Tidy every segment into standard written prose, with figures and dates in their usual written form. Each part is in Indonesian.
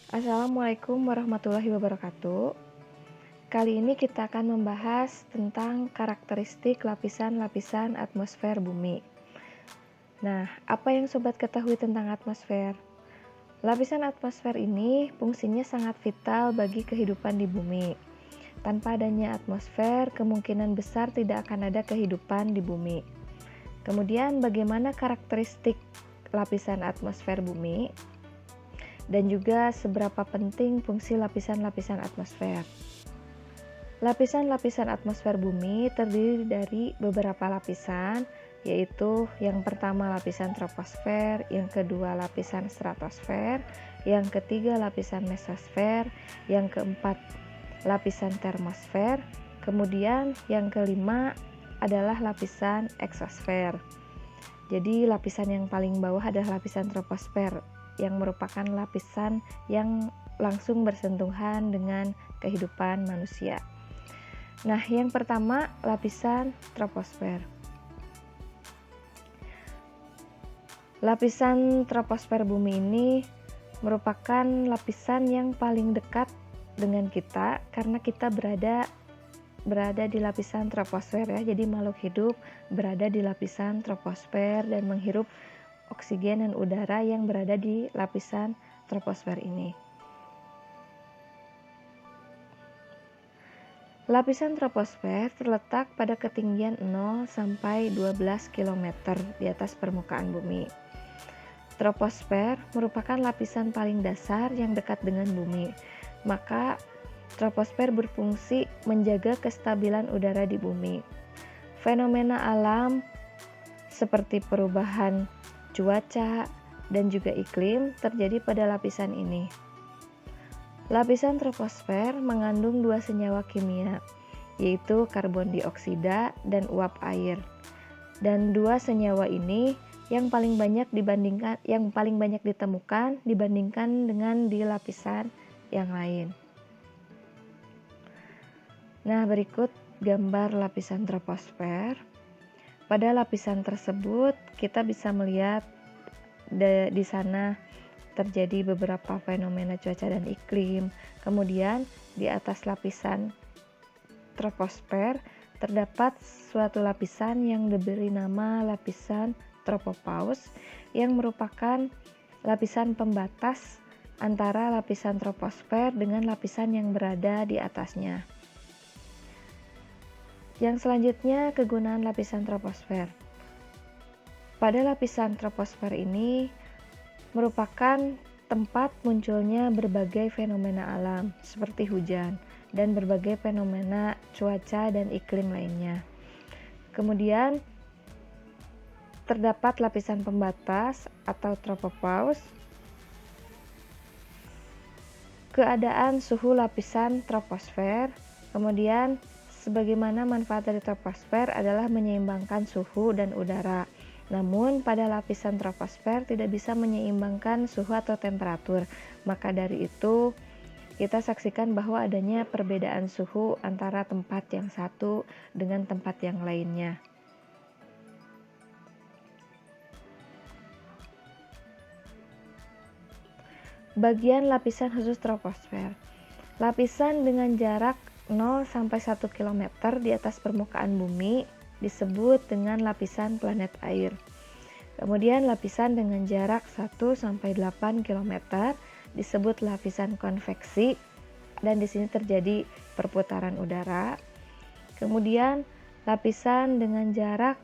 Assalamualaikum warahmatullahi wabarakatuh. Kali ini kita akan membahas tentang karakteristik lapisan-lapisan atmosfer bumi. Nah, apa yang sobat ketahui tentang atmosfer? Lapisan atmosfer ini fungsinya sangat vital bagi kehidupan di bumi. Tanpa adanya atmosfer, kemungkinan besar tidak akan ada kehidupan di bumi. Kemudian, bagaimana karakteristik lapisan atmosfer bumi? Dan juga seberapa penting fungsi lapisan-lapisan atmosfer. Lapisan-lapisan atmosfer bumi terdiri dari beberapa lapisan, yaitu yang pertama lapisan troposfer, yang kedua lapisan stratosfer, yang ketiga lapisan mesosfer, yang keempat lapisan termosfer, kemudian yang kelima adalah lapisan eksosfer. Jadi lapisan yang paling bawah adalah lapisan troposfer, yang merupakan lapisan yang langsung bersentuhan dengan kehidupan manusia. Nah, yang pertama lapisan troposfer. Lapisan troposfer bumi ini merupakan lapisan yang paling dekat dengan kita karena kita berada di lapisan troposfer ya. Jadi makhluk hidup berada di lapisan troposfer dan menghirup oksigen dan udara yang berada di lapisan troposfer ini. Lapisan troposfer terletak pada ketinggian 0 sampai 12 km di atas permukaan bumi. Troposfer merupakan lapisan paling dasar yang dekat dengan bumi. Maka troposfer berfungsi menjaga kestabilan udara di bumi. Fenomena alam seperti perubahan cuaca dan juga iklim terjadi pada lapisan ini. Lapisan troposfer mengandung dua senyawa kimia, yaitu karbon dioksida dan uap air. Dan dua senyawa ini yang paling banyak ditemukan dibandingkan dengan di lapisan yang lain. Nah, berikut gambar lapisan troposfer. Pada lapisan tersebut, kita bisa melihat di sana terjadi beberapa fenomena cuaca dan iklim. Kemudian, di atas lapisan troposfer terdapat suatu lapisan yang diberi nama lapisan tropopause yang merupakan lapisan pembatas antara lapisan troposfer dengan lapisan yang berada di atasnya. Yang selanjutnya, kegunaan lapisan troposfer. Pada lapisan troposfer ini merupakan tempat munculnya berbagai fenomena alam seperti hujan dan berbagai fenomena cuaca dan iklim lainnya. Kemudian terdapat lapisan pembatas atau tropopause. Keadaan suhu lapisan troposfer. Kemudian sebagaimana manfaat dari troposfer adalah menyeimbangkan suhu dan udara. Namun pada lapisan troposfer tidak bisa menyeimbangkan suhu atau temperatur. Maka dari itu kita saksikan bahwa adanya perbedaan suhu antara tempat yang satu dengan tempat yang lainnya. Bagian lapisan khusus troposfer. Lapisan dengan jarak 0 sampai 1 km di atas permukaan bumi disebut dengan lapisan planet air. Kemudian lapisan dengan jarak 1 sampai 8 km disebut lapisan konveksi dan di sini terjadi perputaran udara. Kemudian lapisan dengan jarak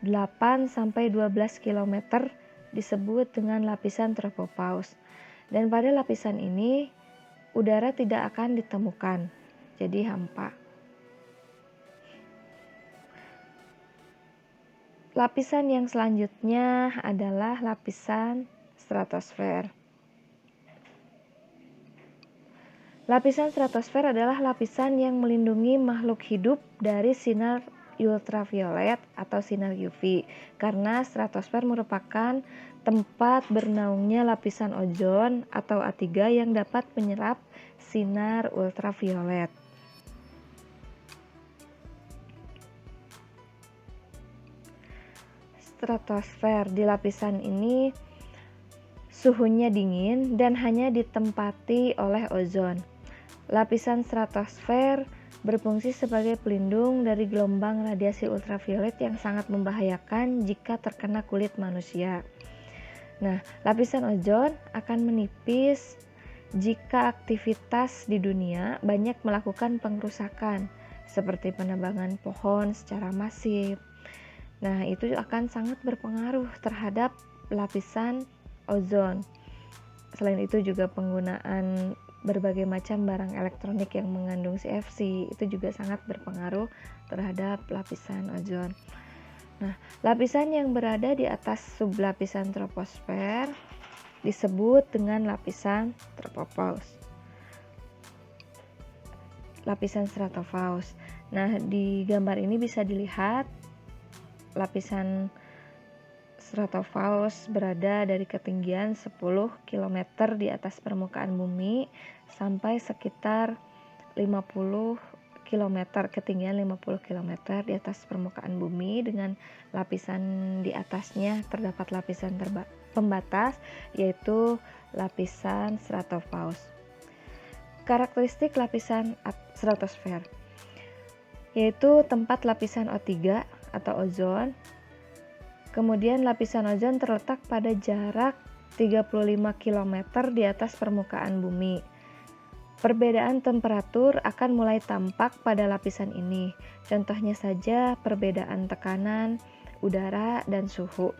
8 sampai 12 km disebut dengan lapisan tropopause. Dan pada lapisan ini udara tidak akan ditemukan. Jadi hampa. Lapisan yang selanjutnya adalah lapisan stratosfer. Lapisan stratosfer adalah lapisan yang melindungi makhluk hidup dari sinar ultraviolet atau sinar UV karena stratosfer merupakan tempat bernaungnya lapisan ozon atau A3 yang dapat menyerap sinar ultraviolet. Stratosfer di lapisan ini suhunya dingin dan hanya ditempati oleh ozon. Lapisan stratosfer berfungsi sebagai pelindung dari gelombang radiasi ultraviolet yang sangat membahayakan jika terkena kulit manusia. Nah, lapisan ozon akan menipis jika aktivitas di dunia banyak melakukan pengrusakan, seperti penebangan pohon secara masif. Nah, itu akan sangat berpengaruh terhadap lapisan ozon. Selain itu juga penggunaan berbagai macam barang elektronik yang mengandung CFC itu juga sangat berpengaruh terhadap lapisan ozon. Nah, lapisan yang berada di atas sublapisan troposfer disebut dengan lapisan tropopause. Lapisan stratopause. Nah, di gambar ini bisa dilihat lapisan stratopause berada dari ketinggian 10 km di atas permukaan bumi sampai sekitar 50 km, ketinggian 50 km di atas permukaan bumi, dengan lapisan di atasnya terdapat lapisan pembatas, yaitu lapisan stratopause. Karakteristik lapisan stratosfer yaitu tempat lapisan O3 atau ozon. Kemudian lapisan ozon terletak pada jarak 35 km di atas permukaan bumi. Perbedaan temperatur akan mulai tampak pada lapisan ini. Contohnya saja perbedaan tekanan udara dan suhu.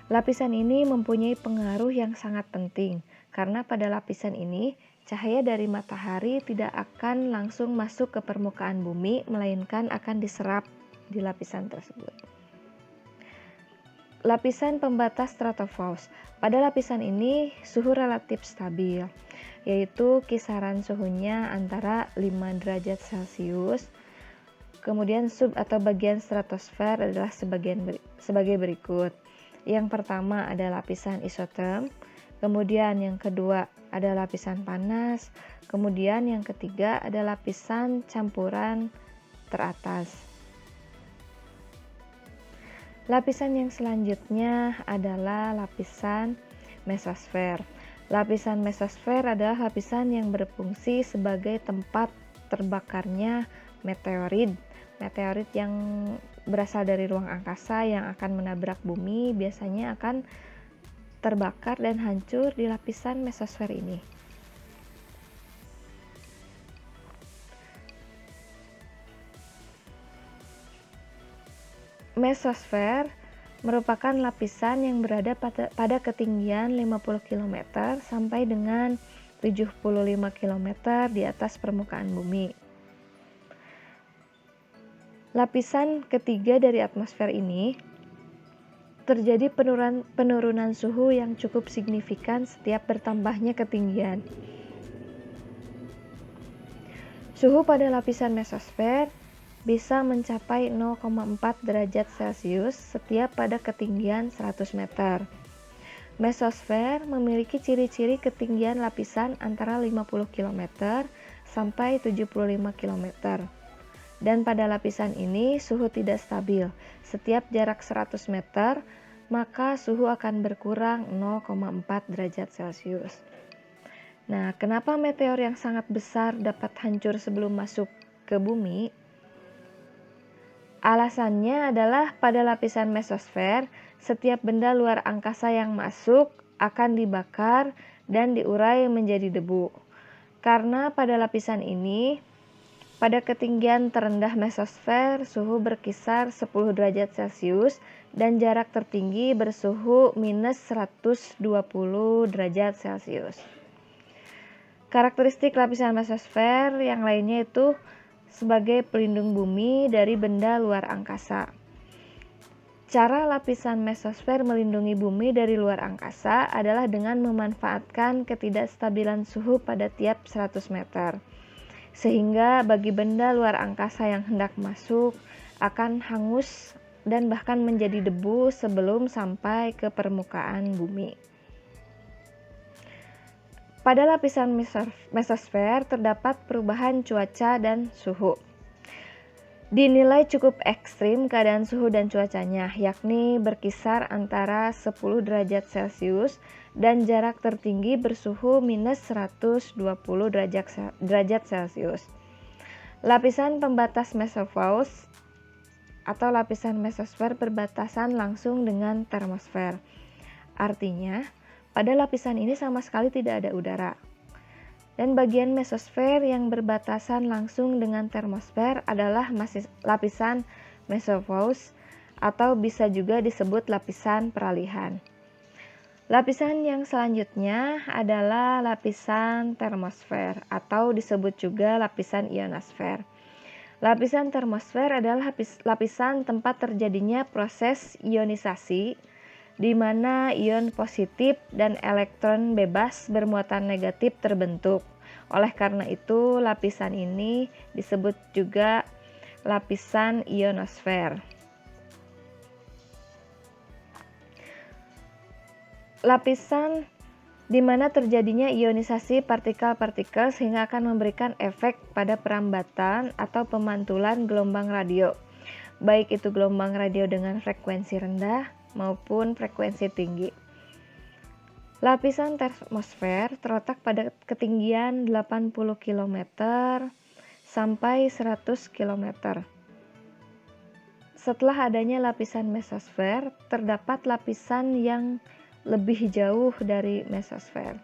Lapisan ini mempunyai pengaruh yang sangat penting karena pada lapisan ini cahaya dari matahari tidak akan langsung masuk ke permukaan bumi, melainkan akan diserap di lapisan tersebut. Lapisan pembatas stratopause. Pada lapisan ini suhu relatif stabil, yaitu kisaran suhunya antara 5 derajat Celcius. Kemudian sub atau bagian stratosfer adalah sebagai berikut. Yang pertama ada lapisan isoterm, kemudian yang kedua ada lapisan panas, kemudian yang ketiga ada lapisan campuran teratas. Lapisan yang selanjutnya adalah lapisan mesosfer. Lapisan mesosfer adalah lapisan yang berfungsi sebagai tempat terbakarnya meteorit. Meteorit yang berasal dari ruang angkasa yang akan menabrak bumi biasanya akan terbakar dan hancur di lapisan mesosfer ini. Mesosfer merupakan lapisan yang berada pada ketinggian 50 km sampai dengan 75 km di atas permukaan bumi. Lapisan ketiga dari atmosfer ini terjadi penurunan suhu yang cukup signifikan setiap bertambahnya ketinggian. Suhu pada lapisan mesosfer bisa mencapai 0,4 derajat Celcius setiap pada ketinggian 100 meter. Mesosfer memiliki ciri-ciri ketinggian lapisan antara 50 km sampai 75 km. Dan pada lapisan ini suhu tidak stabil. Setiap jarak 100 meter, maka suhu akan berkurang 0,4 derajat Celcius. Nah, kenapa meteor yang sangat besar dapat hancur sebelum masuk ke bumi? Alasannya adalah pada lapisan mesosfer, setiap benda luar angkasa yang masuk akan dibakar dan diurai menjadi debu. Karena pada lapisan ini, pada ketinggian terendah mesosfer, suhu berkisar 10 derajat Celcius dan jarak tertinggi bersuhu minus 120 derajat Celcius. Karakteristik lapisan mesosfer yang lainnya itu sebagai pelindung bumi dari benda luar angkasa. Cara lapisan mesosfer melindungi bumi dari luar angkasa adalah dengan memanfaatkan ketidakstabilan suhu pada tiap 100 meter. Sehingga bagi benda luar angkasa yang hendak masuk akan hangus dan bahkan menjadi debu sebelum sampai ke permukaan bumi. Pada lapisan mesosfer terdapat perubahan cuaca dan suhu. Dinilai cukup ekstrim keadaan suhu dan cuacanya, yakni berkisar antara 10 derajat Celcius dan jarak tertinggi bersuhu minus 120 derajat Celcius. Lapisan pembatas mesopause atau lapisan mesosfer berbatasan langsung dengan termosfer. Artinya, pada lapisan ini sama sekali tidak ada udara. Dan bagian mesosfer yang berbatasan langsung dengan termosfer adalah lapisan mesopause atau bisa juga disebut lapisan peralihan. Lapisan yang selanjutnya adalah lapisan termosfer atau disebut juga lapisan ionosfer. Lapisan termosfer adalah lapisan tempat terjadinya proses ionisasi di mana ion positif dan elektron bebas bermuatan negatif terbentuk. Oleh karena itu, lapisan ini disebut juga lapisan ionosfer. Lapisan di mana terjadinya ionisasi partikel-partikel sehingga akan memberikan efek pada perambatan atau pemantulan gelombang radio, baik itu gelombang radio dengan frekuensi rendah maupun frekuensi tinggi. Lapisan termosfer terletak pada ketinggian 80 km sampai 100 km. Setelah adanya lapisan mesosfer, terdapat lapisan yang lebih jauh dari mesosfer,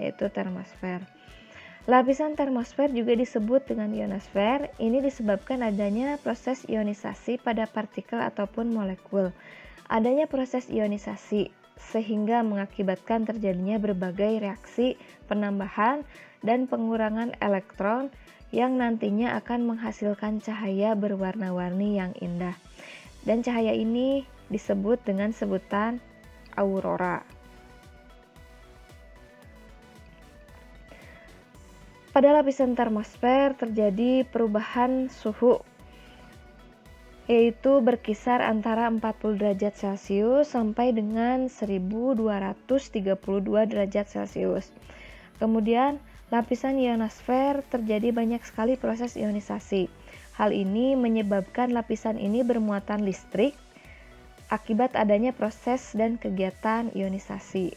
yaitu termosfer. Lapisan termosfer juga disebut dengan ionosfer. Ini disebabkan adanya proses ionisasi pada partikel ataupun molekul. Adanya proses ionisasi sehingga mengakibatkan terjadinya berbagai reaksi penambahan dan pengurangan elektron yang nantinya akan menghasilkan cahaya berwarna-warni yang indah. Dan cahaya ini disebut dengan sebutan aurora. Pada lapisan termosfer terjadi perubahan suhu, yaitu berkisar antara 40 derajat Celcius sampai dengan 1232 derajat Celcius. Kemudian, lapisan ionosfer terjadi banyak sekali proses ionisasi. Hal ini menyebabkan lapisan ini bermuatan listrik akibat adanya proses dan kegiatan ionisasi.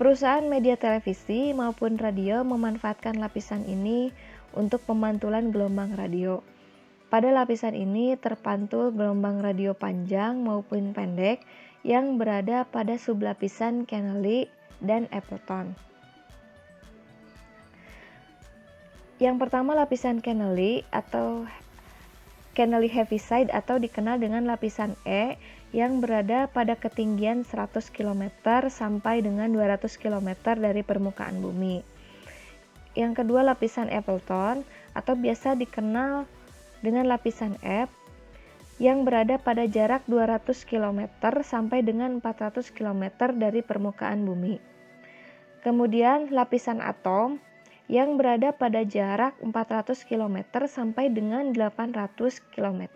Perusahaan media televisi maupun radio memanfaatkan lapisan ini untuk pemantulan gelombang radio. Pada lapisan ini terpantul gelombang radio panjang maupun pendek yang berada pada sublapisan Kennelly dan Appleton. Yang pertama lapisan Kennelly atau Kennelly Heaviside atau dikenal dengan lapisan E yang berada pada ketinggian 100 km sampai dengan 200 km dari permukaan bumi. Yang kedua lapisan Appleton atau biasa dikenal dengan lapisan F yang berada pada jarak 200 km sampai dengan 400 km dari permukaan bumi. Kemudian lapisan atom yang berada pada jarak 400 km sampai dengan 800 km.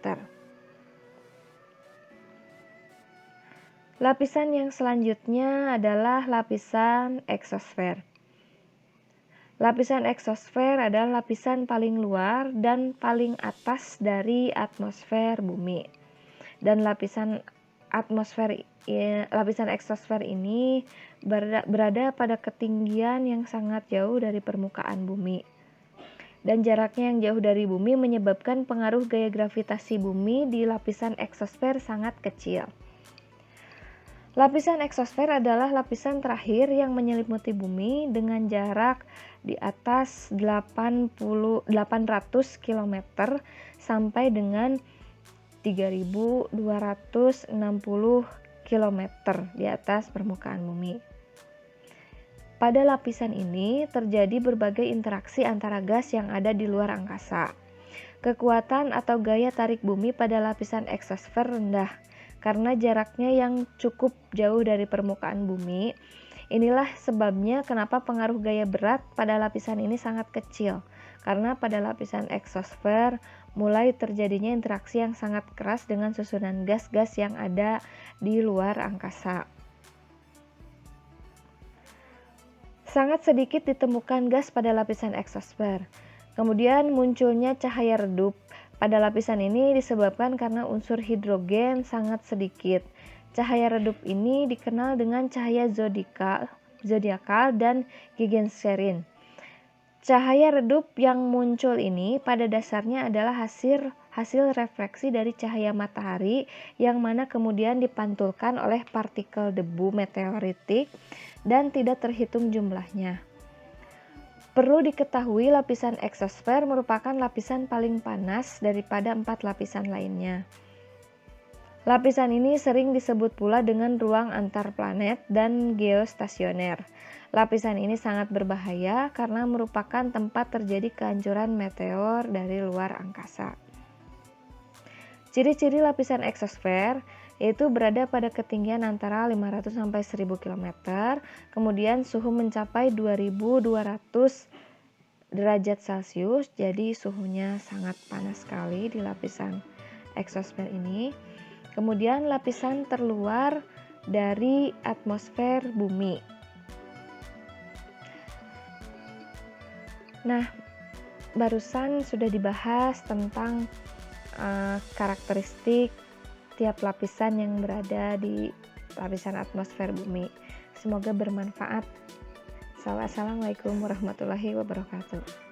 Lapisan yang selanjutnya adalah lapisan eksosfer. Lapisan eksosfer adalah lapisan paling luar dan paling atas dari atmosfer bumi. Dan lapisan eksosfer ini berada pada ketinggian yang sangat jauh dari permukaan bumi. Dan jaraknya yang jauh dari bumi menyebabkan pengaruh gaya gravitasi bumi di lapisan eksosfer sangat kecil. Lapisan eksosfer adalah lapisan terakhir yang menyelimuti bumi dengan jarak di atas 800 km sampai dengan 3.260 km di atas permukaan bumi. Pada lapisan ini terjadi berbagai interaksi antara gas yang ada di luar angkasa. Kekuatan atau gaya tarik bumi pada lapisan eksosfer rendah karena jaraknya yang cukup jauh dari permukaan bumi. Inilah sebabnya kenapa pengaruh gaya berat pada lapisan ini sangat kecil, karena pada lapisan eksosfer mulai terjadinya interaksi yang sangat keras dengan susunan gas-gas yang ada di luar angkasa. Sangat sedikit ditemukan gas pada lapisan eksosfer. Kemudian munculnya cahaya redup pada lapisan ini disebabkan karena unsur hidrogen sangat sedikit. Cahaya redup ini dikenal dengan cahaya zodiakal dan Gegenschein. Cahaya redup yang muncul ini pada dasarnya adalah hasil refleksi dari cahaya matahari yang mana kemudian dipantulkan oleh partikel debu meteoritik dan tidak terhitung jumlahnya. Perlu diketahui lapisan eksosfer merupakan lapisan paling panas daripada 4 lapisan lainnya. Lapisan ini sering disebut pula dengan ruang antar planet dan geostasioner. Lapisan ini sangat berbahaya karena merupakan tempat terjadi kehancuran meteor dari luar angkasa. Ciri-ciri lapisan eksosfer yaitu berada pada ketinggian antara 500 sampai 1000 km, kemudian suhu mencapai 2200 derajat Celcius, jadi suhunya sangat panas sekali di lapisan eksosfer ini. Kemudian lapisan terluar dari atmosfer bumi. Nah, barusan sudah dibahas tentang karakteristik tiap lapisan yang berada di lapisan atmosfer bumi. Semoga bermanfaat. Assalamualaikum warahmatullahi wabarakatuh.